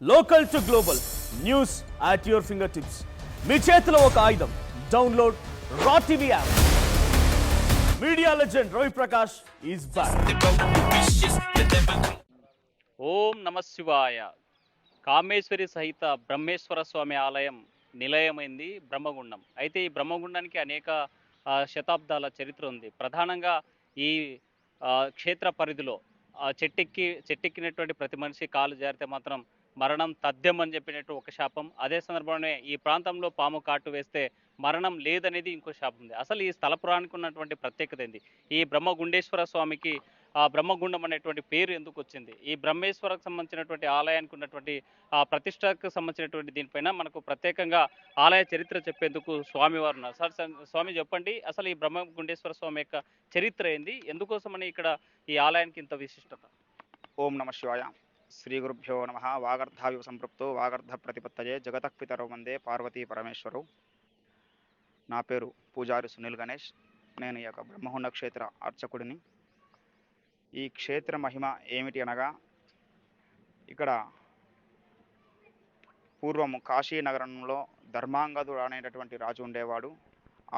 Local to global news at your fingertips. మీ చేతిలో ఒక ఆయుధం. డౌన్లోడ్ రా TV app. Media legend Ravi Prakash is back. ఓం నమ శివాయ. కామేశ్వరి సహిత బ్రహ్మేశ్వర స్వామి ఆలయం నిలయమైంది బ్రహ్మగుండం. అయితే ఈ బ్రహ్మగుండానికి అనేక శతాబ్దాల చరిత్ర ఉంది. ప్రధానంగా ఈ క్షేత్ర పరిధిలో చెట్టెక్కినటువంటి ప్రతి మనిషి కాలు జారితే మాత్రం మరణం తథ్యం అని చెప్పినట్టు ఒక శాపం. అదే సందర్భంలోనే ఈ ప్రాంతంలో పాము కాటు వేస్తే మరణం లేదనేది ఇంకో శాపం ఉంది. అసలు ఈ స్థల పురాణానికి ఉన్నటువంటి ప్రత్యేకత ఏంది? ఈ బ్రహ్మగుండేశ్వర స్వామికి ఆ బ్రహ్మగుండం అనేటువంటి పేరు ఎందుకు వచ్చింది? ఈ బ్రహ్మేశ్వరకు సంబంధించినటువంటి ఆలయానికి ఉన్నటువంటి ప్రతిష్టకు సంబంధించినటువంటి దీనిపైన మనకు ప్రత్యేకంగా ఆలయ చరిత్ర చెప్పేందుకు స్వామివారు ఉన్నారు. సార్ స్వామి చెప్పండి, అసలు ఈ బ్రహ్మగుండేశ్వర స్వామి యొక్క చరిత్ర ఏంది? ఎందుకోసమని ఇక్కడ ఈ ఆలయానికి ఇంత విశిష్టత? ఓం నమ శివాయ. శ్రీ గురుభ్యో నమ. వాగర్ధావివ సంపృక్తో వాగర్ధ ప్రతిపత్తయే జగతః పితరౌ వందే పార్వతీ పరమేశ్వరు. నా పేరు పూజారి సునీల్ గణేష్. నేను ఈ యొక్క బ్రహ్మగుండ క్షేత్ర అర్చకుడిని. ఈ క్షేత్ర మహిమ ఏమిటి అనగా, ఇక్కడ పూర్వము కాశీ నగరంలో ధర్మాంగదుడు అనేటటువంటి రాజు ఉండేవాడు.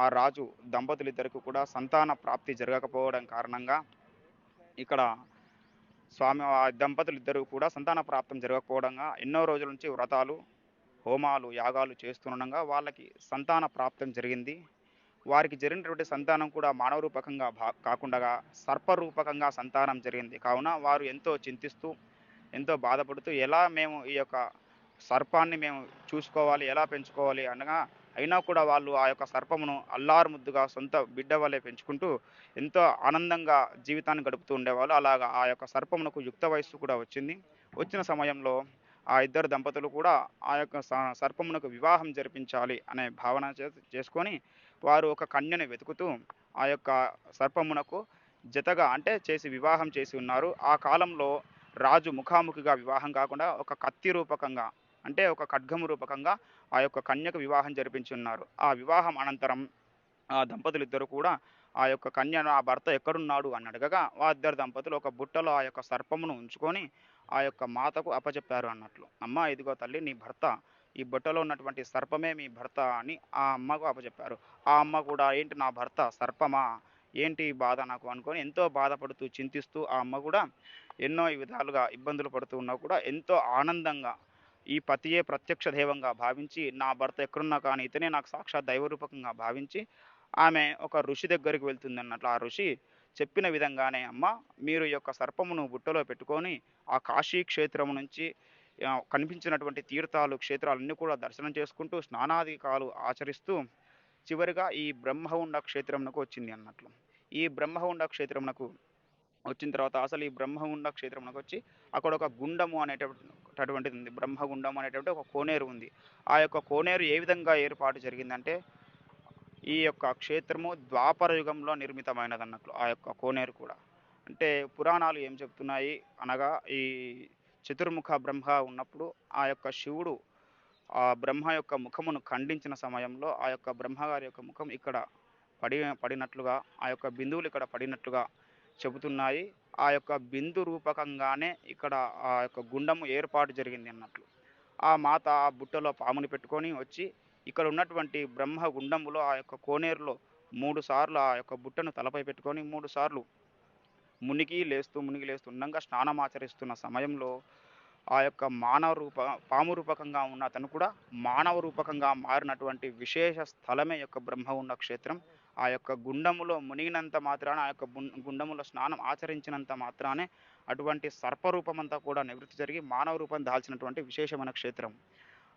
ఆ రాజు దంపతులిద్దరికి కూడా సంతాన ప్రాప్తి జరగకపోవడం కారణంగా ఇక్కడ ఆ దంపతులిద్దరూ కూడా సంతాన ప్రాప్తం జరగకపోవడంగా ఎన్నో రోజుల నుంచి వ్రతాలు, హోమాలు, యాగాలు చేస్తుండగా వాళ్ళకి సంతాన ప్రాప్తం జరిగింది. వారికి జరిగినటువంటి సంతానం కూడా మానవ రూపకంగా కాకుండా సర్పరూపకంగా సంతానం జరిగింది. కావున వారు ఎంతో చింతిస్తూ, ఎంతో బాధపడుతూ ఎలా మేము ఈ యొక్క సర్పాన్ని మేము చూసుకోవాలి, ఎలా పెంచుకోవాలి అనగా, అయినా కూడా వాళ్ళు ఆ యొక్క సర్పమును అల్లారు ముద్దుగా సొంత బిడ్డ వలె పెంచుకుంటూ ఎంతో ఆనందంగా జీవితాన్ని గడుపుతూ ఉండేవాళ్ళు. అలాగా ఆ యొక్క సర్పమునకు యుక్త వయస్సు కూడా వచ్చింది. వచ్చిన సమయంలో ఆ ఇద్దరు దంపతులు కూడా ఆ యొక్క సర్పమునకు వివాహం జరిపించాలి అనే భావన చేసుకొని వారు ఒక కన్యను వెతుకుతూ ఆ యొక్క సర్పమునకు జతగా అంటే చేసి వివాహం చేసి ఉన్నారు. ఆ కాలంలో రాజు ముఖాముఖిగా వివాహం కాకుండా ఒక కత్తి రూపకంగా అంటే ఒక ఖడ్గము రూపకంగా ఆ యొక్క కన్యకు వివాహం జరిపించి ఉన్నారు. ఆ వివాహం అనంతరం ఆ దంపతులిద్దరూ కూడా ఆ యొక్క కన్యను ఆ భర్త ఎక్కడున్నాడు అని అడగగా, ఆ ఇద్దరు దంపతులు ఒక బుట్టలో ఆ యొక్క సర్పమును ఉంచుకొని ఆ యొక్క మాతకు అప్పచెప్పారు అన్నట్లు. అమ్మ, ఇదిగో తల్లి, నీ భర్త, ఈ బుట్టలో ఉన్నటువంటి సర్పమే మీ భర్త అని ఆ అమ్మకు అప్పచెప్పారు. ఆ అమ్మ కూడా, ఏంటి నా భర్త సర్పమా, ఏంటి బాధ నాకు అనుకొని ఎంతో బాధపడుతూ చింతిస్తూ ఆ అమ్మ కూడా ఎన్నో విధాలుగా ఇబ్బందులు పడుతూ ఉన్నా కూడా ఎంతో ఆనందంగా ఈ పతియే ప్రత్యక్ష దైవంగా భావించి, నా భర్త ఎక్కడున్నా కానీ ఇతనే నాకు సాక్షాత్ దైవరూపకంగా భావించి ఆమె ఒక ఋషి దగ్గరికి వెళ్తుంది అన్నట్లు. ఆ ఋషి చెప్పిన విధంగానే, అమ్మ, మీరు ఈ యొక్క సర్పమును బుట్టలో పెట్టుకొని ఆ కాశీ క్షేత్రము నుంచి కనిపించినటువంటి తీర్థాలు, క్షేత్రాలన్నీ కూడా దర్శనం చేసుకుంటూ స్నానాధికాలు ఆచరిస్తూ చివరిగా ఈ బ్రహ్మగుండ క్షేత్రమునకు వచ్చింది అన్నట్లు. ఈ బ్రహ్మగుండ క్షేత్రమునకు వచ్చిన తర్వాత అసలు ఈ బ్రహ్మగుండ క్షేత్రంలోకి వచ్చి అక్కడ ఒక గుండము అనేటటువంటిది ఉంది. బ్రహ్మగుండం అనేటువంటి ఒక కోనేరు ఉంది. ఆ యొక్క కోనేరు ఏ విధంగా ఏర్పాటు జరిగిందంటే, ఈ యొక్క క్షేత్రము ద్వాపర యుగంలో నిర్మితమైనది అన్నట్లు. ఆ యొక్క కోనేరు కూడా అంటే పురాణాలు ఏం చెప్తున్నాయి అనగా, ఈ చతుర్ముఖ బ్రహ్మ ఉన్నప్పుడు ఆ యొక్క శివుడు ఆ బ్రహ్మ యొక్క ముఖమును ఖండించిన సమయంలో ఆ యొక్క బ్రహ్మగారి యొక్క ముఖం ఇక్కడ పడినట్లుగా, ఆ యొక్క బిందువులు ఇక్కడ పడినట్లుగా చెబుతున్నాయి. ఆ యొక్క బిందు రూపకంగానే ఇక్కడ ఆ యొక్క గుండము ఏర్పాటు జరిగింది అన్నట్లు. ఆ మాత ఆ బుట్టలో పాముని పెట్టుకొని వచ్చి ఇక్కడ ఉన్నటువంటి బ్రహ్మ గుండములో ఆ యొక్క కోనేరులో 3 సార్లు ఆ యొక్క బుట్టను తలపై పెట్టుకొని 3 సార్లు మునిగి లేస్తూ ఉండగా స్నానమాచరిస్తున్న సమయంలో ఆ యొక్క పాము రూపకంగా ఉన్న అతను కూడా మానవ రూపకంగా మారినటువంటి విశేష స్థలమే యొక్క బ్రహ్మగుండ క్షేత్రం. ఆ యొక్క గుండములో మునిగినంత మాత్రాన, ఆ యొక్క గుండములో స్నానం ఆచరించినంత మాత్రానే అటువంటి సర్పరూపమంతా కూడా నివృత్తి జరిగి మానవ రూపం దాల్చినటువంటి విశేషమైన క్షేత్రం.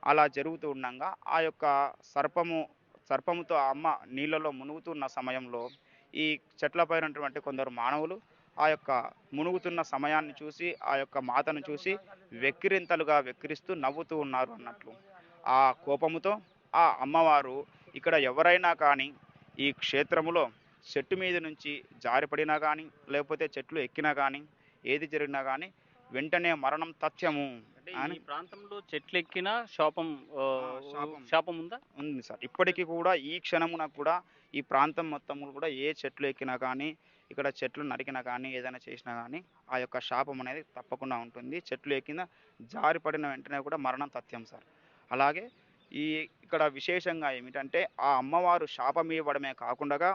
అలా జరుగుతూ ఉండగా ఆ యొక్క సర్పముతో ఆ అమ్మ నీళ్ళలో మునుగుతున్న సమయంలో ఈ చెట్లపైన ఉన్నటువంటి కొందరు మానవులు ఆ యొక్క మునుగుతున్న సమయాన్ని చూసి, ఆ యొక్క మాతను చూసి వెక్కిరిస్తూ నవ్వుతూ ఉన్నారు అన్నట్లు. ఆ కోపముతో ఆ అమ్మవారు, ఇక్కడ ఎవరైనా కానీ ఈ క్షేత్రములో చెట్టు మీద నుంచి జారిపడినా కానీ, లేకపోతే చెట్లు ఎక్కినా కానీ, ఏది జరిగినా కానీ వెంటనే మరణం తథ్యము అంటే అని. ఈ ప్రాంతంలో చెట్లు ఎక్కిన శాపం శాపం శాపం ఉందా? ఉంది సార్. ఇప్పటికీ కూడా ఈ క్షణమున కూడా ఈ ప్రాంతం మొత్తము కూడా ఏ చెట్లు ఎక్కినా కానీ, ఇక్కడ చెట్లు నరికినా కానీ ఏదైనా చేసినా కానీ ఆ యొక్క శాపం అనేది తప్పకుండా ఉంటుంది. చెట్లు ఎక్కిన జారి పడిన వెంటనే కూడా మరణం తథ్యం సార్. అలాగే ఈ ఇక్కడ విశేషంగా ఏమిటంటే ఆ అమ్మవారు శాపం ఇవ్వడమే కాకుండా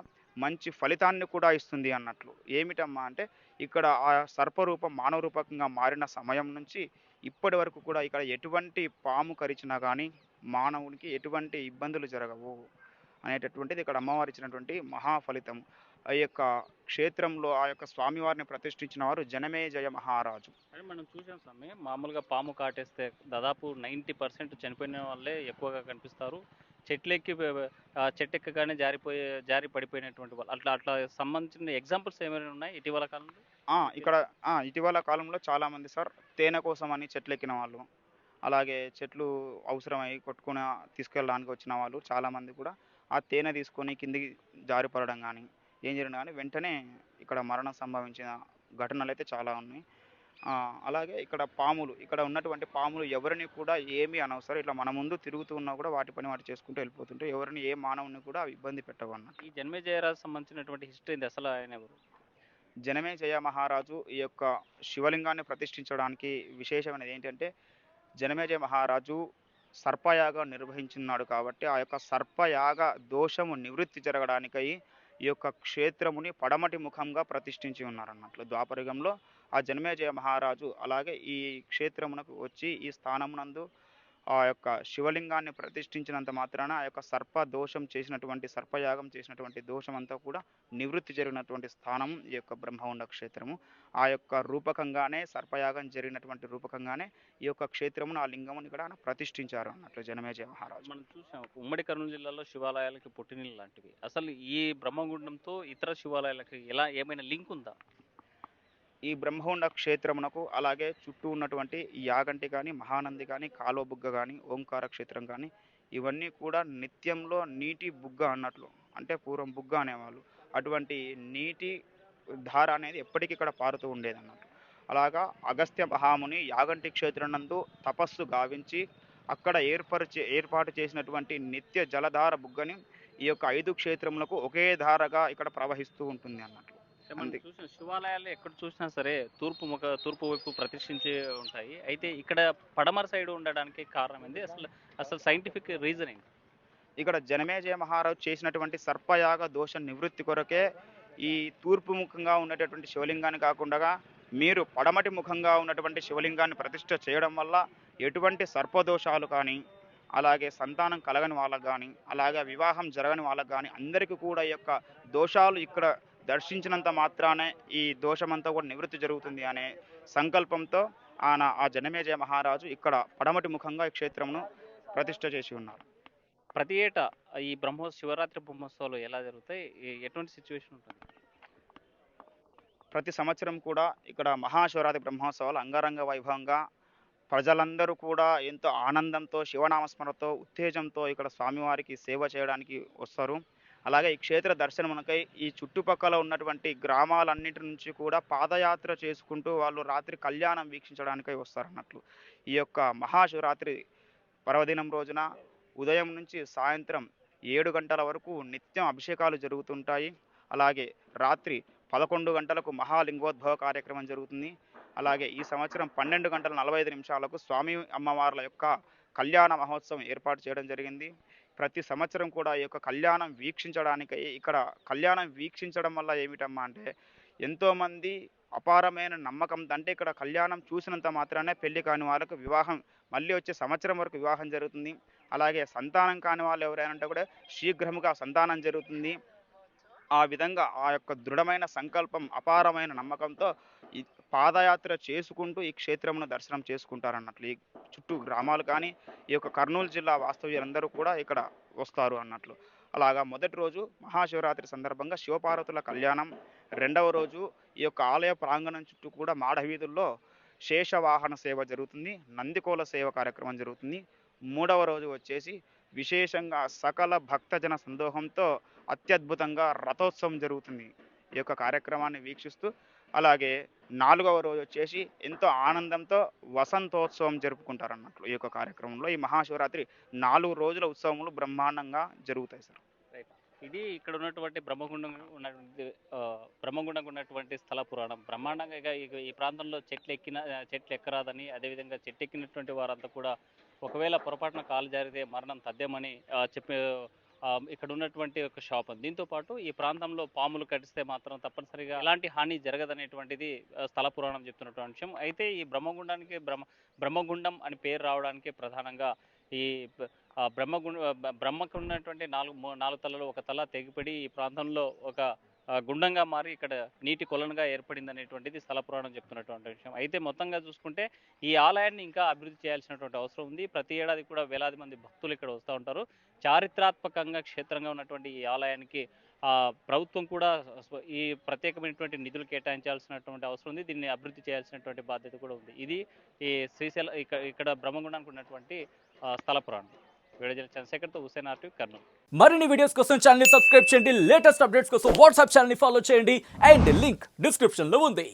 మంచి ఫలితాన్ని కూడా ఇస్తుంది అన్నట్లు. ఏమిటమ్మా అంటే ఇక్కడ ఆ సర్పరూపం మానవ రూపకంగా మారిన సమయం నుంచి ఇప్పటి వరకు కూడా ఇక్కడ ఎటువంటి పాము కరిచినా కానీ మానవునికి ఎటువంటి ఇబ్బందులు జరగవు అనేటటువంటిది ఇక్కడ అమ్మవారు ఇచ్చినటువంటి మహా ఫలితం. ఆ యొక్క క్షేత్రంలో ఆ యొక్క స్వామివారిని ప్రతిష్ఠించిన వారు జనమేజయ మహారాజు. అని మనం చూసాం స్వామి, మామూలుగా పాము కాటేస్తే దాదాపు 90% చనిపోయిన వాళ్ళే ఎక్కువగా కనిపిస్తారు. చెట్లెక్కి చెట్టు ఎక్కగానే జారి పడిపోయినటువంటి వాళ్ళు అట్లా అట్లా సంబంధించిన ఎగ్జాంపుల్స్ ఏమైనా ఉన్నాయి ఇటీవల కాలంలో? ఇక్కడ ఇటీవల కాలంలో చాలామంది సార్ తేనె కోసం అని చెట్లెక్కిన వాళ్ళు, అలాగే చెట్లు అవసరమై కొట్టుకొని తీసుకెళ్ళడానికి వచ్చిన వాళ్ళు చాలామంది కూడా ఆ తేనె తీసుకొని కిందికి జారి పడడం కానీ ఏం జరిగినా కానీ వెంటనే ఇక్కడ మరణం సంభవించిన ఘటనలైతే చాలా ఉన్నాయి. అలాగే ఇక్కడ పాములు, ఇక్కడ ఉన్నటువంటి పాములు ఎవరిని కూడా ఏమీ అనవు సార్. ఇట్లా మన ముందు తిరుగుతూ ఉన్నా కూడా వాటి పని వాటి చేసుకుంటూ వెళ్ళిపోతుంటే ఎవరిని ఏ మానవుని కూడా అవి ఇబ్బంది పెట్టవు అన్నట్టు. ఈ జన్మేజయరాజు సంబంధించినటువంటి హిస్టరీ ఏంది అసలు? ఆయన ఎవరు? జనమేజయ మహారాజు ఈ యొక్క శివలింగాన్ని ప్రతిష్ఠించడానికి విశేషమైనది ఏంటంటే జనమేజయ మహారాజు సర్పయాగం నిర్వహించున్నాడు కాబట్టి ఆ యొక్క సర్పయాగ దోషము నివృత్తి జరగడానికై ఈ యొక్క క్షేత్రముని పడమటి ముఖంగా ప్రతిష్ఠించి ఉన్నారన్నట్లు. ద్వాపరయుగంలో ఆ జనమేజయ మహారాజు అలాగే ఈ క్షేత్రమునకు వచ్చి ఈ స్థానమునందు ఆ యొక్క శివలింగాన్ని ప్రతిష్ఠించినంత మాత్రాన ఆ యొక్క సర్పయాగం చేసినటువంటి దోషం అంతా కూడా నివృత్తి జరిగినటువంటి స్థానం ఈ యొక్క బ్రహ్మగుండ క్షేత్రము. ఆ యొక్క రూపకంగానే సర్పయాగం జరిగినటువంటి రూపకంగానే ఈ యొక్క క్షేత్రమును ఆ లింగముని ఇక్కడ ప్రతిష్ఠించారు అన్నట్లు జనమేజయ మహారాజు. మనం చూసాం ఉమ్మడి కర్నూలు జిల్లాలో శివాలయాలకి పుట్టినీళ్ళు లాంటివి. అసలు ఈ బ్రహ్మగుండంతో ఇతర శివాలయాలకి ఏమైనా లింక్ ఉందా? ఈ బ్రహ్మగుండ క్షేత్రమునకు అలాగే చుట్టూ ఉన్నటువంటి యాగంటి కానీ మహానంది కానీ కాలువబుగ్గ కానీ ఓంకార క్షేత్రం కానీ ఇవన్నీ కూడా నిత్యంలో నీటి బుగ్గ అన్నట్లు, అంటే పూర్వం బుగ్గ అనేవాళ్ళు, అటువంటి నీటి ధార అనేది ఎప్పటికీ ఇక్కడ పారుతూ ఉండేది అన్నట్లు. అలాగా అగస్త్య మహాముని యాగంటి క్షేత్రం నందు తపస్సు గావించి అక్కడ ఏర్పాటు చేసినటువంటి నిత్య జలధార బుగ్గని ఈ యొక్క 5 క్షేత్రములకు ఒకే ధారగా ఇక్కడ ప్రవహిస్తూ ఉంటుంది అన్నట్లు. మనం చూసిన శివాలయాలు ఎక్కడ చూసినా సరే తూర్పు వైపు ప్రతిష్ఠించి ఉంటాయి. అయితే ఇక్కడ పడమర సైడ్ ఉండడానికి కారణం ఏంది? అసలు సైంటిఫిక్ రీజన్ ఏంటి? ఇక్కడ జనమేజయ మహారాజు చేసినటువంటి సర్పయాగ దోష నివృత్తి కొరకే ఈ తూర్పు ముఖంగా ఉన్నటువంటి శివలింగాన్ని కాకుండా మీరు పడమటి ముఖంగా ఉన్నటువంటి శివలింగాన్ని ప్రతిష్ఠ చేయడం వల్ల ఎటువంటి సర్పదోషాలు కానీ అలాగే సంతానం కలగని వాళ్ళకు కానీ అలాగే వివాహం జరగని వాళ్ళకు కానీ అందరికీ కూడా ఈ యొక్క దోషాలు ఇక్కడ దర్శించినంత మాత్రానే ఈ దోషమంతా కూడా నివృత్తి జరుగుతుంది అనే సంకల్పంతో ఆ జనమేజయ మహారాజు ఇక్కడ పడమటి ముఖంగా ఈ క్షేత్రమును ప్రతిష్ఠ చేసి ఉన్నారు. ప్రతి ఏటా ఈ శివరాత్రి బ్రహ్మోత్సవాలు ఎలా జరుగుతాయి? ఎటువంటి సిచ్యువేషన్ ఉంటుంది? ప్రతి సంవత్సరం కూడా ఇక్కడ మహాశివరాత్రి బ్రహ్మోత్సవాలు అంగరంగ వైభవంగా ప్రజలందరూ కూడా ఎంతో ఆనందంతో శివనామస్మరణతో ఉత్తేజంతో ఇక్కడ స్వామివారికి సేవ చేయడానికి వస్తారు. అలాగే ఈ క్షేత్ర దర్శనమునకై ఈ చుట్టుపక్కల ఉన్నటువంటి గ్రామాలన్నిటి నుంచి కూడా పాదయాత్ర చేసుకుంటూ వాళ్ళు రాత్రి కళ్యాణం వీక్షించడానికై వస్తారన్నట్లు. ఈ యొక్క మహాశివరాత్రి పర్వదినం రోజున ఉదయం నుంచి సాయంత్రం 7 గంటల వరకు నిత్యం అభిషేకాలు జరుగుతుంటాయి. అలాగే రాత్రి 11 గంటలకు మహాలింగోద్భవ కార్యక్రమం జరుగుతుంది. అలాగే ఈ సంవత్సరం 12 గంటల 45 నిమిషాలకు స్వామి అమ్మవార్ల యొక్క కళ్యాణ మహోత్సవం ఏర్పాటు చేయడం జరిగింది. ప్రతి సంవత్సరం కూడా ఈ యొక్క కళ్యాణం వీక్షించడానికై ఇక్కడ కళ్యాణం వీక్షించడం వల్ల ఏమిటమ్మా అంటే ఎంతోమంది అపారమైన నమ్మకం, అంటే ఇక్కడ కళ్యాణం చూసినంత మాత్రానే పెళ్లి కాని వాళ్ళకు వివాహం మళ్ళీ వచ్చే సంవత్సరం వరకు వివాహం జరుగుతుంది. అలాగే సంతానం కాని వాళ్ళు ఎవరైనా ఉంటే కూడా శీఘ్రముగా సంతానం జరుగుతుంది. ఆ విధంగా ఆ యొక్క దృఢమైన సంకల్పం అపారమైన నమ్మకంతో ఈ పాదయాత్ర చేసుకుంటూ ఈ క్షేత్రమును దర్శనం చేసుకుంటారన్నట్లు. ఈ చుట్టూ గ్రామాలు కానీ ఈ యొక్క కర్నూలు జిల్లా వాస్తవ్యులందరూ కూడా ఇక్కడ వస్తారు అన్నట్లు. అలాగా మొదటి రోజు మహాశివరాత్రి సందర్భంగా శివపార్వతుల కళ్యాణం, రెండవ రోజు ఈ యొక్క ఆలయ ప్రాంగణం చుట్టూ కూడా మాడవీధుల్లో శేషవాహన సేవ జరుగుతుంది, నందికోల సేవ కార్యక్రమం జరుగుతుంది. మూడవ రోజు వచ్చేసి విశేషంగా సకల భక్తజన సందోహంతో అత్యద్భుతంగా రథోత్సవం జరుగుతుంది. ఈ యొక్క కార్యక్రమాన్ని వీక్షిస్తూ అలాగే నాలుగవ రోజు వచ్చేసి ఎంతో ఆనందంతో వసంతోత్సవం జరుపుకుంటారన్నట్లు. ఈ యొక్క కార్యక్రమంలో ఈ మహాశివరాత్రి 4 రోజుల ఉత్సవములు బ్రహ్మాండంగా జరుగుతాయి సార్. రైట్. ఇది ఇక్కడ ఉన్నటువంటి బ్రహ్మగుండం ఉన్నటువంటి బ్రహ్మగుండంగా ఉన్నటువంటి స్థల పురాణం. బ్రహ్మాండంగా ఈ ప్రాంతంలో చెట్లు ఎక్కరాదని, అదేవిధంగా చెట్టు ఎక్కినటువంటి వారంతా కూడా ఒకవేళ పొరపాటున కాలు జారితే మరణం తథ్యమని చెప్పే ఇక్కడ ఉన్నటువంటి ఒక శాపం. దీంతో పాటు ఈ ప్రాంతంలో పాములు కడిస్తే మాత్రం తప్పనిసరిగా ఎలాంటి హాని జరగదనేటువంటిది స్థల పురాణం చెప్తున్నటువంటి అంశం. అయితే ఈ బ్రహ్మగుండానికి బ్రహ్మగుండం అని పేరు రావడానికి ప్రధానంగా ఈ బ్రహ్మకు ఉన్నటువంటి నాలుగు తలలు ఒక తల తెగిపడి ఈ ప్రాంతంలో ఒక గుండంగా మారి ఇక్కడ నీటి కొలనుగా ఏర్పడింది అనేటువంటిది స్థల పురాణం చెప్తున్నటువంటి విషయం. అయితే మొత్తంగా చూసుకుంటే ఈ ఆలయాన్ని ఇంకా అభివృద్ధి చేయాల్సినటువంటి అవసరం ఉంది. ప్రతి ఏడాది కూడా వేలాది మంది భక్తులు ఇక్కడ వస్తూ ఉంటారు. చారిత్రాత్మకంగా క్షేత్రంగా ఉన్నటువంటి ఈ ఆలయానికి ప్రభుత్వం కూడా ఈ ప్రత్యేకమైనటువంటి నిధులు కేటాయించాల్సినటువంటి అవసరం ఉంది. దీన్ని అభివృద్ధి చేయాల్సినటువంటి బాధ్యత కూడా ఉంది. ఇది ఈ శ్రీశైలం ఇక్కడ బ్రహ్మగుండానికి ఉన్నటువంటి స్థల పురాణం. వీడియో చంద్రశేఖర్తో హుసేన్ ఆర్టీవీ కర్నూలు. మరిన్ని వీడియోస్ కోసం ఛానల్ ని సబ్స్క్రైబ్ చేయండి, లేటెస్ట్ అప్డేట్స్ కోసం వాట్సాప్ ఛానల్ ని ఫాలో చేయండి అండ్ లింక్ డిస్క్రిప్షన్ లో ఉంది.